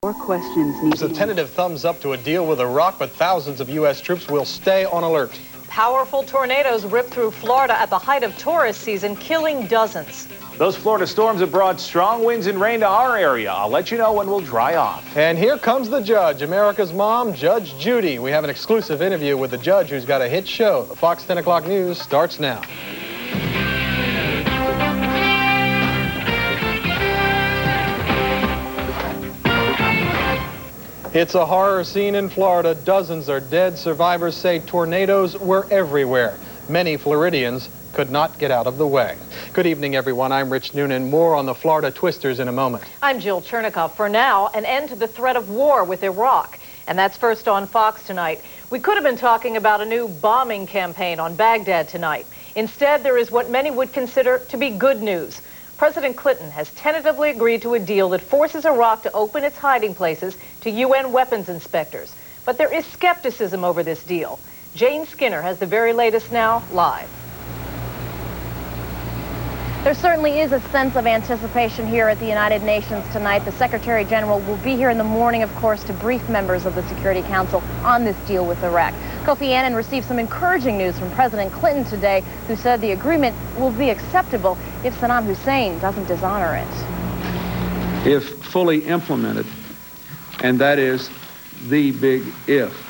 More questions need There's a tentative thumbs up to a deal with Iraq, but thousands of U.S. troops will stay on alert. Powerful tornadoes ripped through Florida at the height of tourist season, killing dozens. Those Florida storms have brought strong winds and rain to our area. I'll let you know when we'll dry off. And here comes the judge, America's mom, Judge Judy. We have an exclusive interview with the judge who's got a hit show. The Fox 10 o'clock news starts now. It's a horror scene in Florida. Dozens are dead. Survivors say tornadoes were everywhere. Many Floridians could not get out of the way. Good evening, everyone. I'm Rich Noonan. More on the Florida twisters in a moment. I'm Jill Chernikoff. For now, an end to the threat of war with Iraq. And that's first on Fox tonight. We could have been talking about a new bombing campaign on Baghdad tonight. Instead, there is what many would consider to be good news. President Clinton has tentatively agreed to a deal that forces Iraq to open its hiding places to UN weapons inspectors. But there is skepticism over this deal. Jane Skinner has the very latest now, live. There certainly is a sense of anticipation here at the United Nations tonight. The Secretary General will be here in the morning, of course, to brief members of the Security Council on this deal with Iraq. Kofi Annan received some encouraging news from President Clinton today, who said the agreement will be acceptable if Saddam Hussein doesn't dishonor it. If fully implemented, and that is the big if.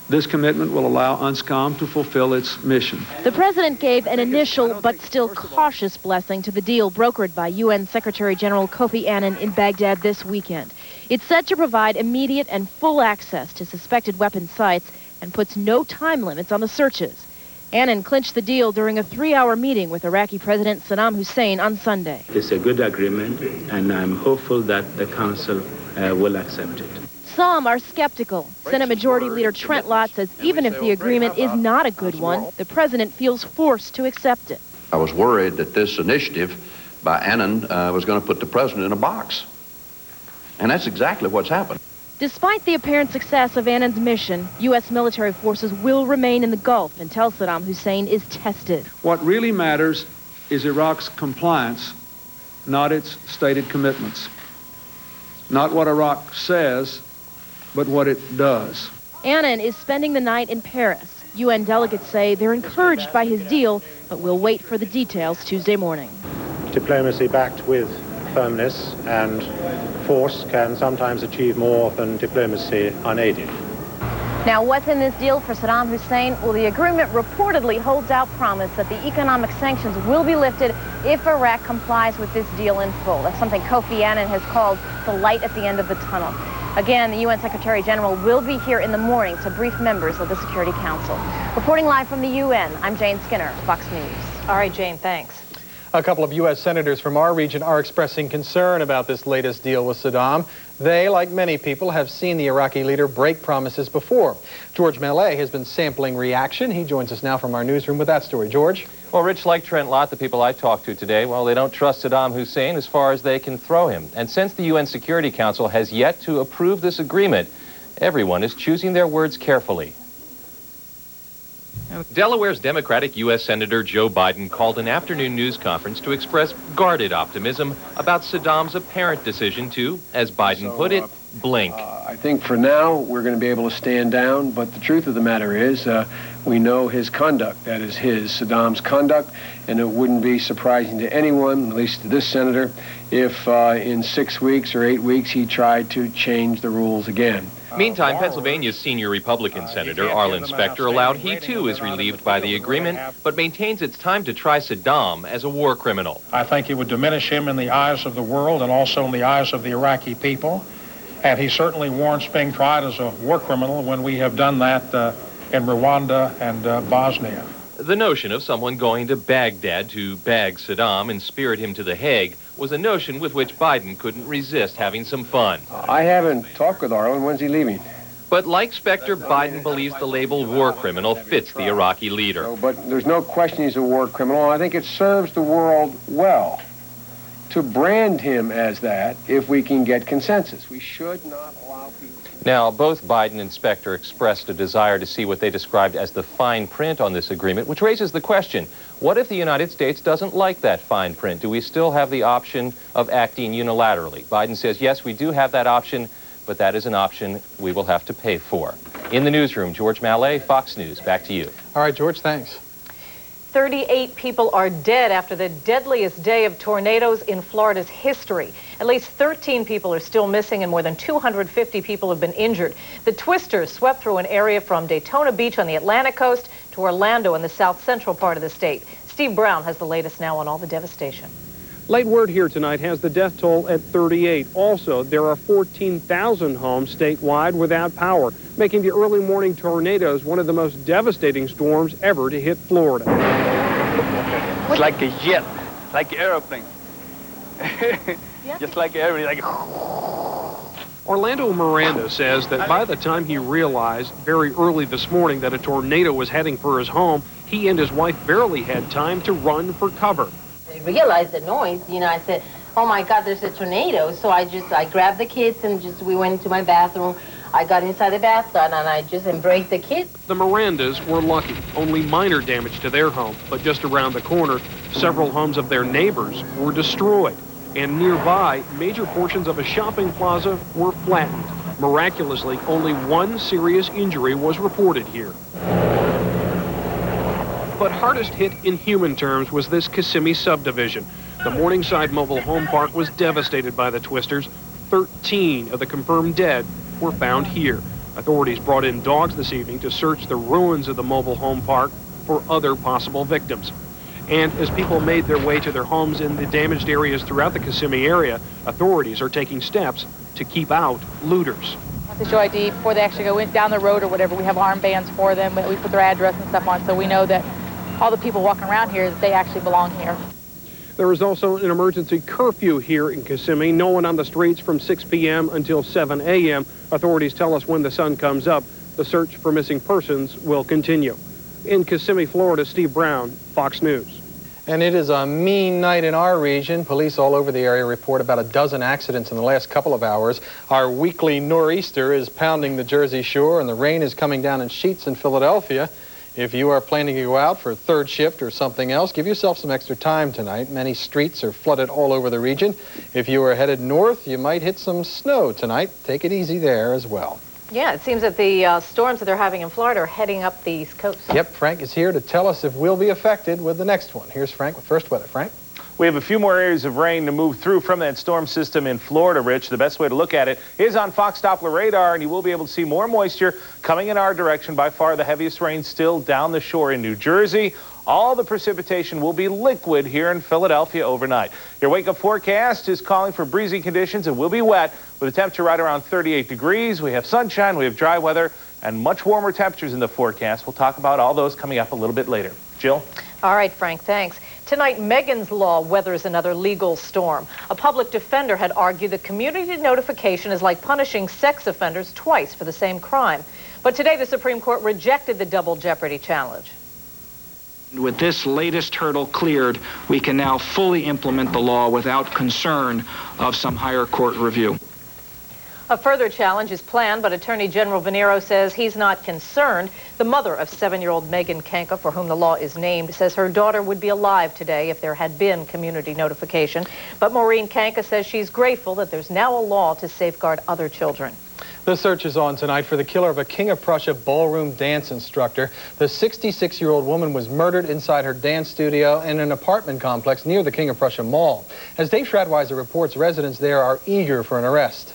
This commitment will allow UNSCOM to fulfill its mission. The president gave an initial but still cautious blessing to the deal brokered by UN Secretary General Kofi Annan in Baghdad this weekend. It's said to provide immediate and full access to suspected weapon sites and puts no time limits on the searches. Annan clinched the deal during a 3-hour meeting with Iraqi President Saddam Hussein on Sunday. It's a good agreement, and I'm hopeful that the Council will accept it. Some are skeptical. Senate Majority Leader Trent Lott says even if the agreement is not a good one, the president feels forced to accept it. I was worried that this initiative by Annan was going to put the president in a box. And that's exactly what's happened. Despite the apparent success of Annan's mission, U.S. military forces will remain in the Gulf until Saddam Hussein is tested. What really matters is Iraq's compliance, not its stated commitments. Not what Iraq says, but what it does. Annan is spending the night in Paris. UN delegates say they're encouraged by his deal, but will wait for the details Tuesday morning. Diplomacy backed with firmness and force can sometimes achieve more than diplomacy unaided. Now, what's in this deal for Saddam Hussein? Well, the agreement reportedly holds out promise that the economic sanctions will be lifted if Iraq complies with this deal in full. That's something Kofi Annan has called the light at the end of the tunnel. Again, the UN Secretary General will be here in the morning to brief members of the Security Council. Reporting live from the UN, I'm Jane Skinner, Fox News. All right, Jane, thanks. A couple of U.S. senators from our region are expressing concern about this latest deal with Saddam. They, like many people, have seen the Iraqi leader break promises before. George Mellet has been sampling reaction. He joins us now from our newsroom with that story. George? Well, Rich, like Trent Lott, the people I talked to today, well, they don't trust Saddam Hussein as far as they can throw him. And since the UN Security Council has yet to approve this agreement, everyone is choosing their words carefully. Delaware's Democratic U.S. Senator Joe Biden called an afternoon news conference to express guarded optimism about Saddam's apparent decision to, as Biden put it, blink. I think for now we're going to be able to stand down, but the truth of the matter is we know his conduct, that is Saddam's conduct, and it wouldn't be surprising to anyone, at least to this senator, if in 6 weeks or 8 weeks he tried to change the rules again. Meantime, Pennsylvania's senior Republican Senator Arlen Specter allowed he too is relieved by the agreement, but maintains it's time to try Saddam as a war criminal. I think it would diminish him in the eyes of the world and also in the eyes of the Iraqi people. And he certainly warrants being tried as a war criminal when we have done that in Rwanda and Bosnia. The notion of someone going to Baghdad to bag Saddam and spirit him to The Hague was a notion with which Biden couldn't resist having some fun. I haven't talked with Arlen. When's he leaving? But like Specter, Biden believes the label war criminal fits the Iraqi leader. But there's no question he's a war criminal. I think it serves the world well to brand him as that if we can get consensus. We should not allow people... Now, both Biden and Specter expressed a desire to see what they described as the fine print on this agreement, which raises the question, what if the United States doesn't like that fine print? Do we still have the option of acting unilaterally? Biden says, yes, we do have that option, but that is an option we will have to pay for. In the newsroom, George Mallet, Fox News. Back to you. All right, George, thanks. 38 people are dead after the deadliest day of tornadoes in Florida's history. At least 13 people are still missing and more than 250 people have been injured. The twisters swept through an area from Daytona Beach on the Atlantic coast to Orlando in the south central part of the state. Steve Brown has the latest now on all the devastation. Late word here tonight has the death toll at 38. Also, there are 14,000 homes statewide without power, making the early morning tornadoes one of the most devastating storms ever to hit Florida. It's like a jet, like an airplane. Just like everything. Like... Orlando Miranda says that by the time he realized very early this morning that a tornado was heading for his home, he and his wife barely had time to run for cover. I realized the noise, I said, oh my God, there's a tornado. So I grabbed the kids and we went into my bathroom. I got inside the bathtub and I just embraced the kids. The Mirandas were lucky. Only minor damage to their home, but just around the corner, several homes of their neighbors were destroyed. And nearby, major portions of a shopping plaza were flattened. Miraculously, only one serious injury was reported here. But hardest hit in human terms was this Kissimmee subdivision. The Morningside Mobile Home Park was devastated by the twisters. 13 of the confirmed dead were found here. Authorities brought in dogs this evening to search the ruins of the mobile home park for other possible victims. And as people made their way to their homes in the damaged areas throughout the Kissimmee area, authorities are taking steps to keep out looters. To show ID before they actually go down the road or whatever. We have armbands for them, but we put their address and stuff on so we know that all the people walking around here, that they actually belong here. There is also an emergency curfew here in Kissimmee. No one on the streets from 6 p.m. until 7 a.m. Authorities tell us when the sun comes up, the search for missing persons will continue. In Kissimmee, Florida, Steve Brown, Fox News. And it is a mean night in our region. Police all over the area report about a dozen accidents in the last couple of hours. Our weekly nor'easter is pounding the Jersey Shore, and the rain is coming down in sheets in Philadelphia. If you are planning to go out for third shift or something else, give yourself some extra time tonight. Many streets are flooded all over the region. If you are headed north, you might hit some snow tonight. Take it easy there as well. Yeah, it seems that the storms that they're having in Florida are heading up the East Coast. Yep, Frank is here to tell us if we'll be affected with the next one. Here's Frank with first weather. Frank? We have a few more areas of rain to move through from that storm system in Florida, Rich. The best way to look at it is on Fox Doppler radar, and you will be able to see more moisture coming in our direction. By far the heaviest rain still down the shore in New Jersey. All the precipitation will be liquid here in Philadelphia overnight. Your wake-up forecast is calling for breezy conditions. It will be wet with a temperature right around 38 degrees. We have sunshine, we have dry weather, and much warmer temperatures in the forecast. We'll talk about all those coming up a little bit later. Jill? All right, Frank, thanks. Tonight, Megan's Law weathers another legal storm. A public defender had argued that community notification is like punishing sex offenders twice for the same crime. But today, the Supreme Court rejected the double jeopardy challenge. With this latest hurdle cleared, we can now fully implement the law without concern of some higher court review. A further challenge is planned, but Attorney General Venero says he's not concerned. The mother of 7-year-old Megan Kanka, for whom the law is named, says her daughter would be alive today if there had been community notification. But Maureen Kanka says she's grateful that there's now a law to safeguard other children. The search is on tonight for the killer of a King of Prussia ballroom dance instructor. The 66-year-old woman was murdered inside her dance studio in an apartment complex near the King of Prussia Mall. As Dave Schradweiser reports, residents there are eager for an arrest.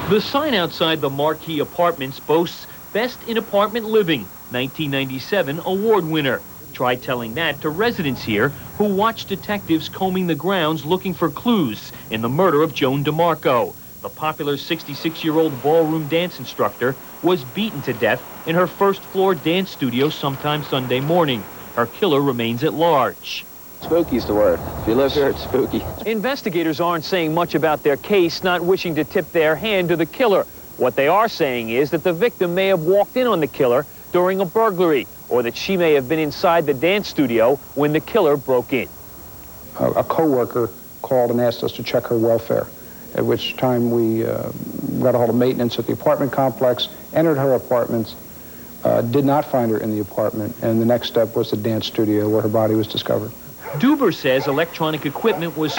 The sign outside the Marquee Apartments boasts Best in Apartment Living, 1997 award winner. Try telling that to residents here who watched detectives combing the grounds looking for clues in the murder of Joan DeMarco. The popular 66-year-old ballroom dance instructor was beaten to death in her first-floor dance studio sometime Sunday morning. Her killer remains at large. Spooky's the word. If you live here, it's spooky. Investigators aren't saying much about their case, not wishing to tip their hand to the killer. What they are saying is that the victim may have walked in on the killer during a burglary, or that she may have been inside the dance studio when the killer broke in. a co-worker called and asked us to check her welfare, at which time we got a hold of maintenance at the apartment complex, entered her apartments, did not find her in the apartment, and the next step was the dance studio where her body was discovered. Duber says electronic equipment was